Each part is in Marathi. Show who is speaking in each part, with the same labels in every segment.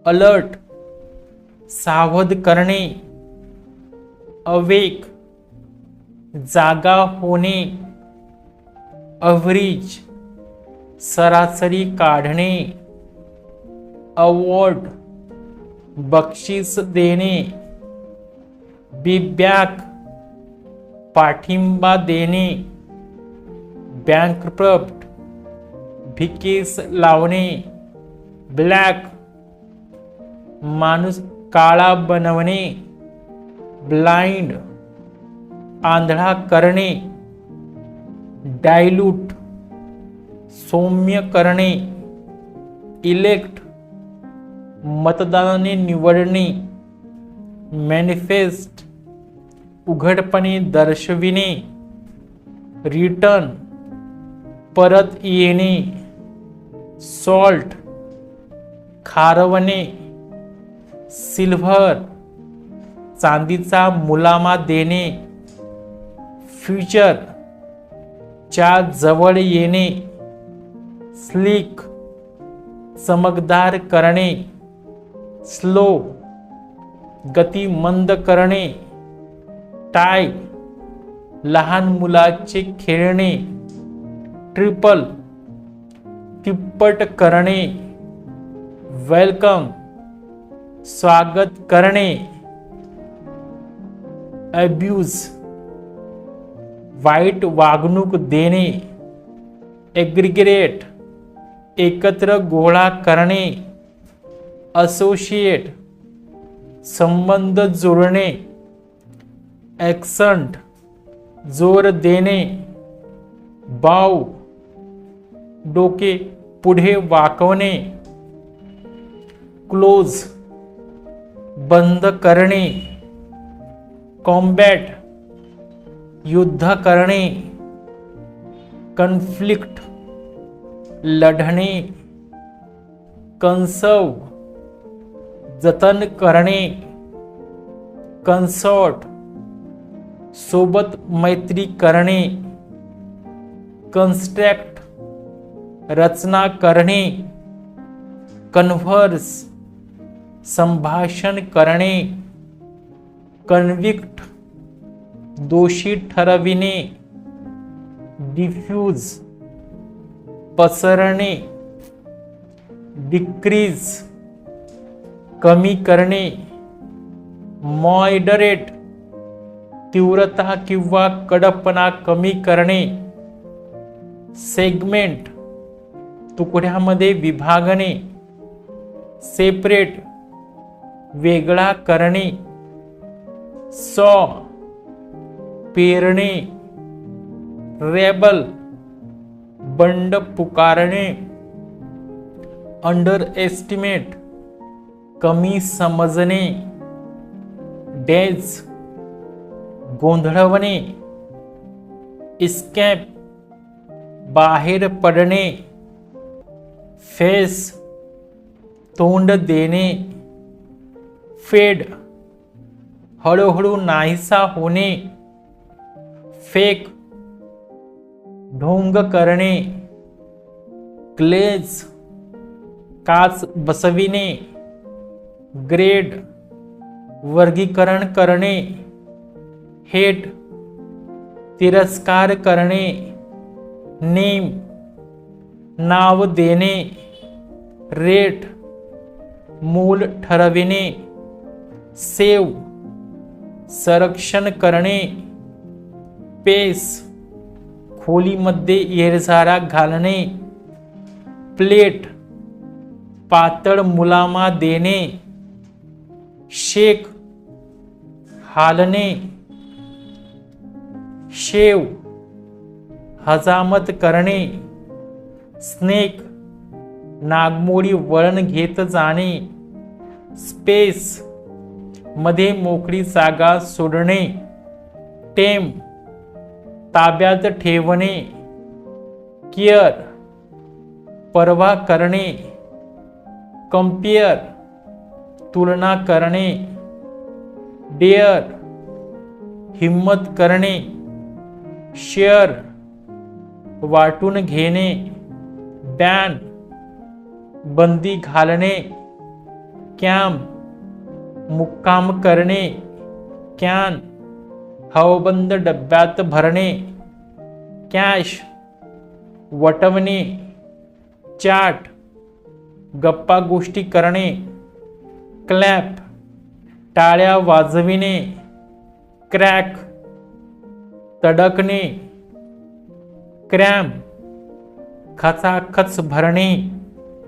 Speaker 1: अलर्ट सावध करणे, अवेक जागा होणे, अव्हरेज सरासरी काढणे, अवॉर्ड बक्षीस देणे, बी बॅक पाठिंबा देणे, बँकरप्ट भिकेस लावणे, ब्लॅक माणूस काळा बनवणे, ब्लाइंड आंधळा करणे, डायल्यूट सौम्य करणे, इलेक्ट मतदानाने निवडणे, मॅनिफेस्ट उघडपणे दर्शविणे, रिटर्न परत येणे, सॉल्ट खारवणे, सिल्व्हर चांदीचा मुलामा देणे, फ्युचर च्या जवळ येणे, स्लीक चमकदार करणे, स्लो गती मंद करणे, टाय लहान मुलाचे खेळणे, ट्रिपल तिप्पट करणे, वेलकम स्वागत करणे, अब्यूज वाईट वागणूक देणे, एग्रिगेट एकत्र गोळा करणे, असोसिएट संबंध जोडणे, ॲक्सेंट जोर देणे, बाव डोके पुढे वाकवणे, क्लोज बंद करणे, कॉम्बॅट युद्ध करणे, कन्फ्लिक्ट लढणे, कन्सर्व जतन करणे, कन्सॉर्ट सोबत मैत्री करणे, कन्स्ट्रक्ट रचना करणे, कन्व्हर्स संभाषण करणे, कन्विक्ट दोषी ठरविणे, डिफ्यूज पसरणे, डिक्रीज कमी करणे, मॉडरेट तीव्रता किंवा कडकपणा कमी करणे, सेगमेंट तुकड्यामध्ये विभागणे, सेपरेट वेगळा करणे, सॉ पेरणे, रेबल बंड पुकारणे, अंडर एस्टिमेट कमी समजणे, डेज गोंधळवणे, इस्केप बाहेर पडणे, फेस तोंड देणे, फेड हळूहळू नाहीसा होणे, फेक ढोंग करणे, ग्लेज काच बसविणे, ग्रेड वर्गीकरण करणे, हेट तिरस्कार करणे, नेम नाव देणे, रेट मूल ठरविणे, सेव संरक्षण करणे, पेस खोलीमध्ये येरझारा घालणे, प्लेट पातळ मुलामा देणे, शेक हालणे, शेव हजामत करणे, स्नेक नागमोडी वळण घेत जाणे, स्पेस मध्ये मोकळी जागा सोडणे, टेम ताब्यात ठेवणे, केअर पर्वा करणे, कंपेअर तुलना करणे, डेअर हिम्मत करणे, शेअर वाटून घेणे, बॅन बंदी घालणे, कॅम्प मुक्काम करणे, कॅन हवाबंद डब्यात भरणे, कॅश वटवणे, चॅट गप्पा गोष्टी करणे, क्लॅप टाळ्या वाजविणे, क्रॅक तडकणे, क्रॅम खचाखच भरणे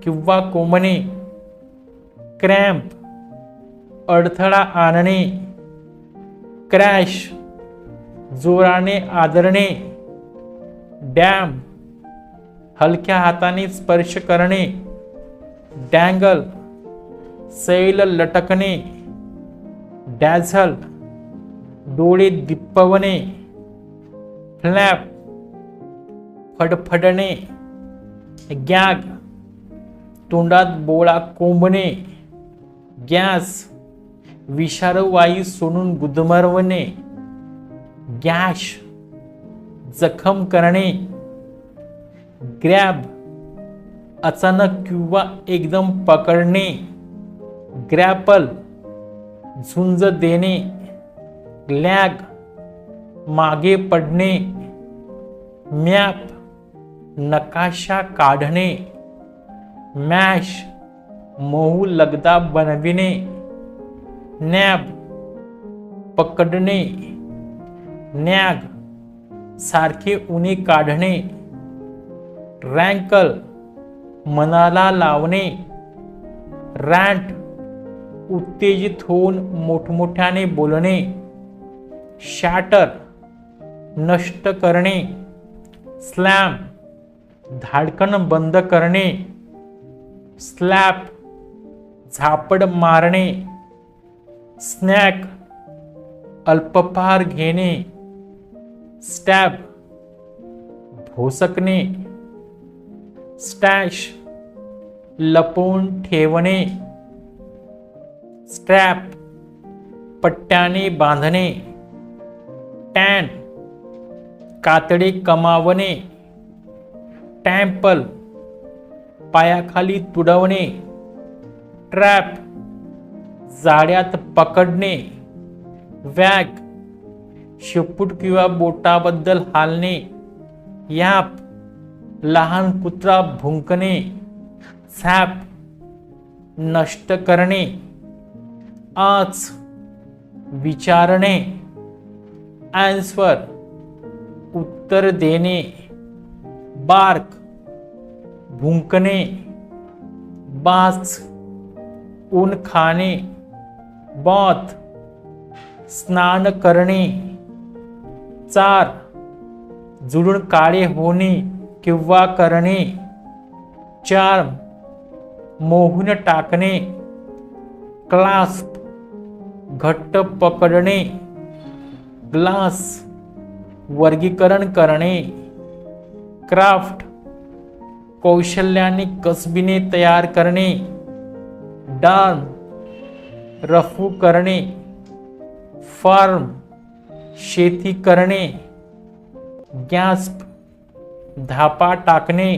Speaker 1: किंवा कोंबणे, क्रॅम्प अडथळा आणणे, क्रॅश जोराने आदळणे, डॅम हलक्या हाताने स्पर्श करणे, डँगल सैल लटकणे, डॅझल डोळे दिपवणे, फ्लॅप फडफडणे, गॅग तोंडात बोळा कोंबणे, गॅस विषारू वायू सोडून गुदमरवणे, गॅश जखम करणे, ग्रॅब अचानक किंवा एकदम पकडणे, ग्रॅपल झुंज देणे, लॅग मागे पडणे, मॅप नकाशा काढणे, मॅश मऊ लगदा बनविणे, नॅब पकडणे, नॅग सारखे उणे काढणे, रँकल मनाला लावणे, रँट उत्तेजित होऊन मोठमोठ्याने बोलणे, शॅटर नष्ट करणे, स्लॅम धाडकन बंद करणे, स्लॅप झापड मारणे, स्नॅक अल्पहार घेणे, स्टॅब भोसकणे, स्टॅश लपवून ठेवणे, स्ट्रॅप पट्ट्याने बांधणे, टॅन कातडे कमावणे, टॅम्पल पायाखाली तुडवणे, ट्रॅप जाळ्यात पकडणे, वॅग शेपूट किंवा बोटाबद्दल हालणे, याप लहान कुत्रा भुंकणे, झॅप नष्ट करणे, आच विचारणे, ॲन्सवर उत्तर देणे, बार्क भुंकणे, बाच ऊन खाणे, बॉथ स्नान करणे, चार जुळून काळे होणे किंवा करणे, चार्म मोहून टाकणे, क्लास्प घट्ट पकडणे, ग्लास वर्गीकरण करणे, क्राफ्ट कौशल्याने कसबीने तयार करणे, डार्म रफू करणे, फार्म शेती करणे, गॅस्प धापा टाकणे,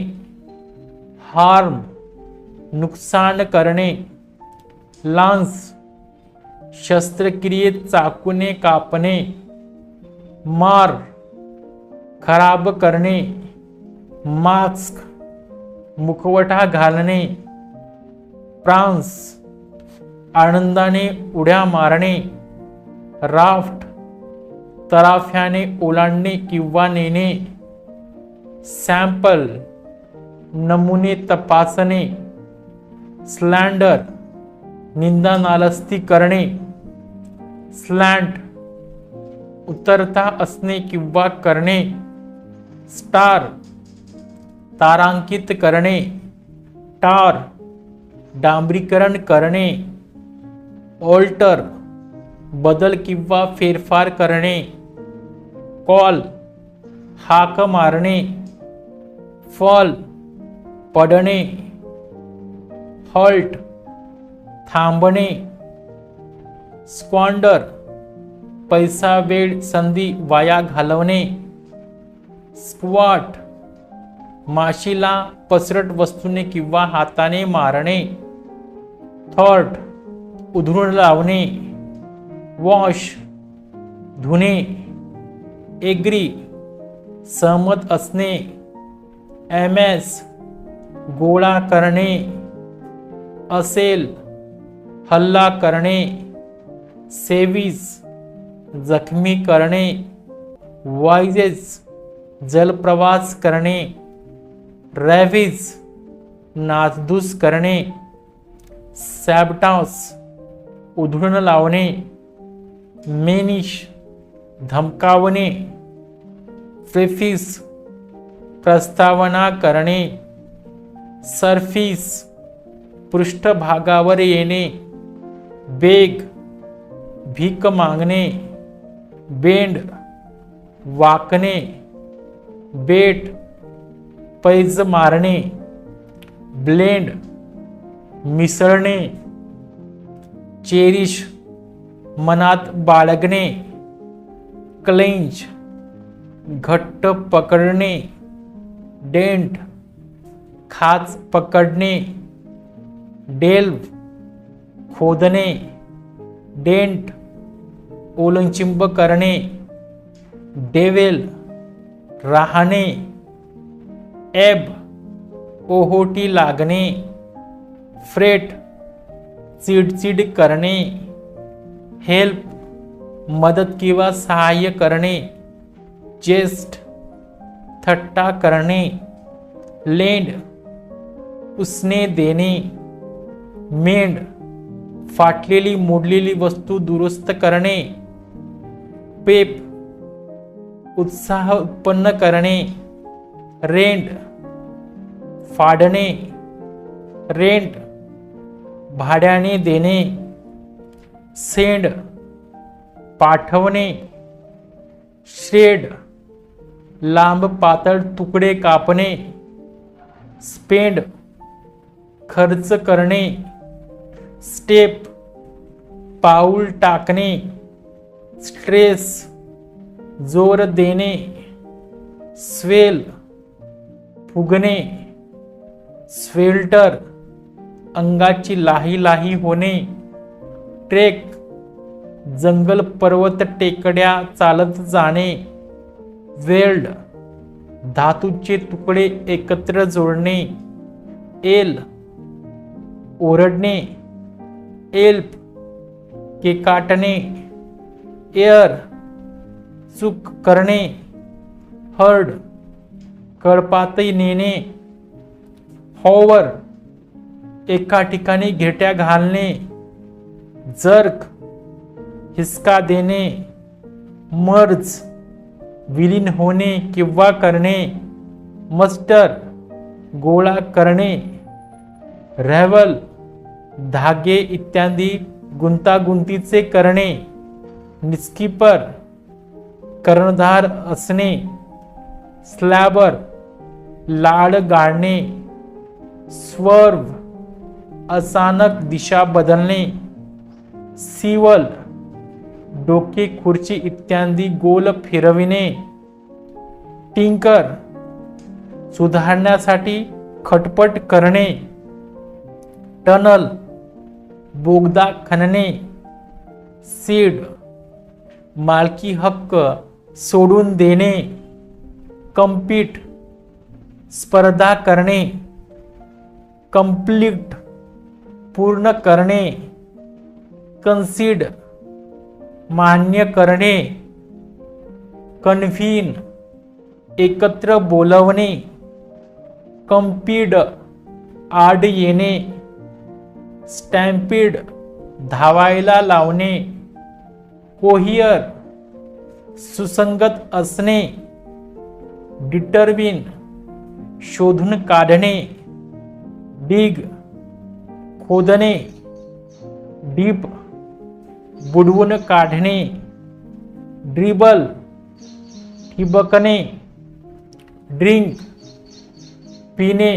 Speaker 1: हार्म नुकसान करणे, लान्स शस्त्रक्रियेत चाकूने कापणे, मार खराब करणे, मास्क मुखवटा घालणे, प्रान्स आनंदाने उड्या मारणे, राफ्ट तराफ्याने ओलांडणे किंवा नेणे, सॅम्पल नमुने तपासणे, स्लँडर निंदानालस्ती करणे, स्लॅन्ट उतरता असणे किंवा करणे, स्टार तारांकित करणे, टार डांबरीकरण करणे, ऑल्टर बदल किंवा फेरफार करणे, कॉल हाक मारणे, फॉल पडणे, हॉल्ट थांबणे, स्क्वॉन्डर पैसा वेळ संधी वाया घालवणे, स्क्वॉट माशीला पसरट वस्तूने किंवा हाताने मारणे, थॉर्ट उधळून लावणे, वॉश धुणे, एग्री सहमत असणे, एमएस गोळा करणे, असेल हल्ला करणे, सेव्हिस जखमी करणे, वायजेस जलप्रवास करणे, रॅव्हिज नासधूस करणे, सॅबटास उधळून लावणे, मेनिश धमकावणे, प्रेफिस प्रस्तावना करणे, सरफिस पृष्ठभागावर येणे, बेग भीक मागणे, बेंड वाकणे, बेट पैज मारणे, ब्लेंड मिसळणे, चेरिश मनात बाळगणे, क्लेंच घट्ट पकडणे, डेंट खाच पकडणे, डेल्व खोदणे, डेंट ओलंचिंब करणे, डेवेल राहणे, एब ओहोटी लागणे, फ्रेट चिडचिड करणे, हेल्प मदत किंवा सहाय्य करणे, जेस्ट थट्टा करणे, लेंड उसने देणे, मेंड फाटलेली मोडलेली वस्तू दुरुस्त करणे, पेप उत्साह उत्पन्न करणे, रेंट फाडणे, रेंट भाड्याने देणे, सेंड पाठवणे, श्रेड लांब पातळ तुकडे कापणे, स्पेंड खर्च करणे, स्टेप पाऊल टाकणे, स्ट्रेस जोर देणे, स्वेल फुगणे, स्वेल्टर अंगाची लाही लाही होणे, ट्रेक जंगल पर्वत टेकड्या चालत जाणे, वेल्ड धातूचे तुकडे एकत्र जोडणे, एल ओरडणे, एल्प केकाटणे, एअर चूक करणे, हर्ड कळपातही नेणे, हॉवर एका ठिकाणी घेट्या घालणे, जर्क हिसका देणे, मर्ज विलीन होणे किंवा करणे, मस्टर गोळा करणे, रॅव्हल धागे इत्यादी गुंतागुंतीचे करणे, निस्किपर कर्णधार असणे, स्लॅबर लाड गाळणे, स्वर्व अचानक दिशा बदलणे, सिवल डोके खुर्ची इत्यादी गोल फिरविणे, टिंकर सुधारण्यासाठी खटपट करणे, टनल बोगदा खणणे, सीड मालकी हक्क सोडून देणे, कम्पीट स्पर्धा करणे, कंप्लीट पूर्ण करणे, कन्सीड मान्य करणे, कन्व्हीन एकत्र बोलवणे, कंपीड आड येणे, स्टॅम्पीड धावायला लावणे, कोहियर सुसंगत असणे, डिटर्मिन शोधून काढणे, डिग खोदणे, डीप बुडवून काढणे, ड्रिबल ठिबकणे, ड्रिंक पिणे,